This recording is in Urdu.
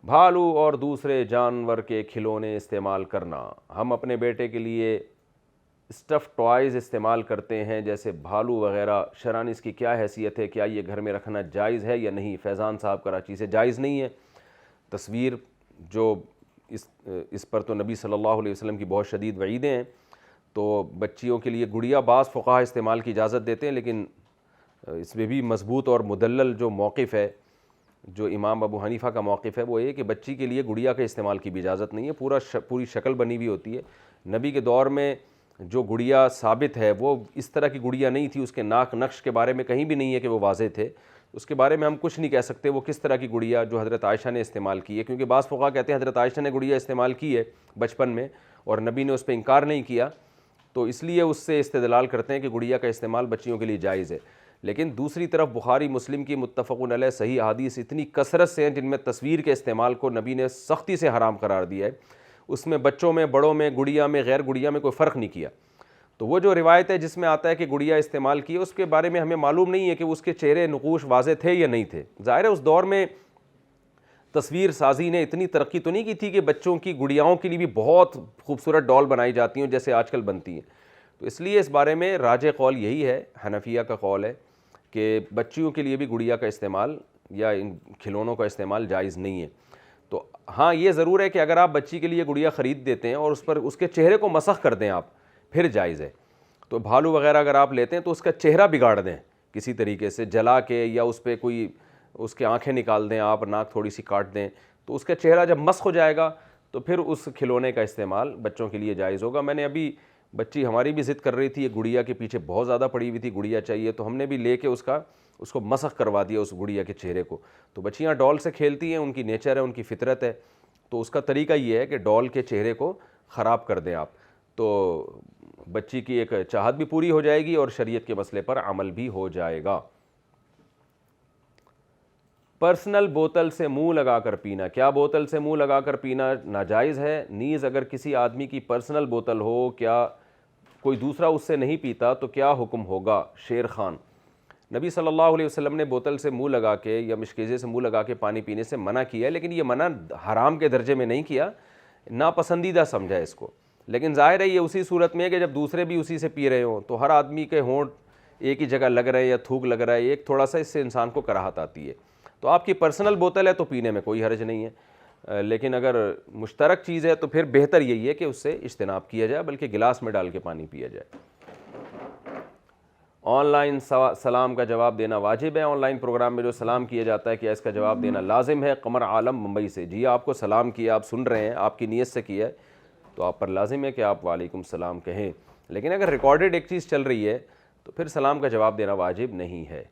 بھالو اور دوسرے جانور کے کھلونے استعمال کرنا. ہم اپنے بیٹے کے لیے اسٹف ٹوائز استعمال کرتے ہیں جیسے بھالو وغیرہ. شرعاً اس کی کیا حیثیت ہے؟ کیا یہ گھر میں رکھنا جائز ہے یا نہیں؟ فیضان صاحب کراچی سے. جائز نہیں ہے. تصویر جو اس پر تو نبی صلی اللہ علیہ وسلم کی بہت شدید وعیدیں ہیں. تو بچیوں کے لیے گڑیا بعض فقہا استعمال کی اجازت دیتے ہیں، لیکن اس میں بھی مضبوط اور مدلل جو موقف ہے، جو امام ابو حنیفہ کا موقف ہے، وہ یہ کہ بچی کے لیے گڑیا کے استعمال کی بھی اجازت نہیں ہے. پوری شکل بنی ہوئی ہوتی ہے. نبی کے دور میں جو گڑیا ثابت ہے وہ اس طرح کی گڑیا نہیں تھی. اس کے ناک نقش کے بارے میں کہیں بھی نہیں ہے کہ وہ واضح تھے. اس کے بارے میں ہم کچھ نہیں کہہ سکتے وہ کس طرح کی گڑیا جو حضرت عائشہ نے استعمال کی ہے، کیونکہ بعض فقہا کہتے ہیں حضرت عائشہ نے گڑیا استعمال کی ہے بچپن میں اور نبی نے اس پہ انکار نہیں کیا، تو اس لیے اس سے استدلال کرتے ہیں کہ گڑیا کا استعمال بچیوں کے لیے جائز ہے. لیکن دوسری طرف بخاری مسلم کی متفق علیہ صحیح احادیث اتنی کثرت سے ہیں جن میں تصویر کے استعمال کو نبی نے سختی سے حرام قرار دیا ہے. اس میں بچوں میں، بڑوں میں، گڑیا میں، غیر گڑیا میں کوئی فرق نہیں کیا. تو وہ جو روایت ہے جس میں آتا ہے کہ گڑیا استعمال کی، اس کے بارے میں ہمیں معلوم نہیں ہے کہ اس کے چہرے نقوش واضح تھے یا نہیں تھے. ظاہر ہے اس دور میں تصویر سازی نے اتنی ترقی تو نہیں کی تھی کہ بچوں کی گڑیاؤں کے لیے بھی بہت خوبصورت ڈال بنائی جاتی ہیں جیسے آج کل بنتی ہیں. تو اس لیے اس بارے میں راجح قول یہی ہے، حنفیہ کا قول ہے کہ بچیوں کے لیے بھی گڑیا کا استعمال یا ان کھلونوں کا استعمال جائز نہیں ہے. تو ہاں یہ ضرور ہے کہ اگر آپ بچی کے لیے گڑیا خرید دیتے ہیں اور اس پر اس کے چہرے کو مسخ کر دیں آپ، پھر جائز ہے. تو بھالو وغیرہ اگر آپ لیتے ہیں تو اس کا چہرہ بگاڑ دیں کسی طریقے سے جلا کے، یا اس پہ کوئی اس کے آنکھیں نکال دیں آپ، ناک تھوڑی سی کاٹ دیں، تو اس کا چہرہ جب مسخ ہو جائے گا تو پھر اس کھلونے کا استعمال بچوں کے لیے جائز ہوگا. میں نے ابھی بچی ہماری بھی ضد کر رہی تھی، یہ گڑیا کے پیچھے بہت زیادہ پڑی ہوئی تھی، گڑیا چاہیے، تو ہم نے بھی لے کے اس کو مسخ کروا دیا اس گڑیا کے چہرے کو. تو بچیاں ڈال سے کھیلتی ہیں، ان کی نیچر ہے، ان کی فطرت ہے، تو اس کا طریقہ یہ ہے کہ ڈال کے چہرے کو خراب کر دیں آپ، تو بچی کی ایک چاہت بھی پوری ہو جائے گی اور شریعت کے مسئلے پر عمل بھی ہو جائے گا. پرسنل بوتل سے منہ لگا کر پینا. کیا بوتل سے منہ لگا کر پینا ناجائز ہے؟ نیز اگر کسی آدمی کی پرسنل بوتل ہو، کیا کوئی دوسرا اس سے نہیں پیتا تو کیا حکم ہوگا؟ شیر خان. نبی صلی اللہ علیہ وسلم نے بوتل سے منہ لگا کے یا مشکیزے سے منہ لگا کے پانی پینے سے منع کیا ہے، لیکن یہ منع حرام کے درجے میں نہیں کیا، ناپسندیدہ سمجھا اس کو. لیکن ظاہر ہے یہ اسی صورت میں ہے کہ جب دوسرے بھی اسی سے پی رہے ہوں تو ہر آدمی کے ہونٹ ایک ہی جگہ لگ رہے ہیں یا تھوک لگ رہا ہے، ایک تھوڑا سا اس سے انسان کو کراہت آتی ہے. تو آپ کی پرسنل بوتل ہے تو پینے میں کوئی حرج نہیں ہے، لیکن اگر مشترک چیز ہے تو پھر بہتر یہی ہے کہ اس سے اجتناب کیا جائے، بلکہ گلاس میں ڈال کے پانی پیا جائے. آن لائن سلام کا جواب دینا واجب ہے؟ آن لائن پروگرام میں جو سلام کیا جاتا ہے کیا اس کا جواب دینا لازم ہے؟ قمر عالم ممبئی سے. جی آپ کو سلام کیا، آپ سن رہے ہیں، آپ کی نیت سے کیا ہے تو آپ پر لازم ہے کہ آپ وعلیکم السلام کہیں. لیکن اگر ریکارڈڈ ایک چیز چل رہی ہے تو پھر سلام کا جواب دینا واجب نہیں ہے.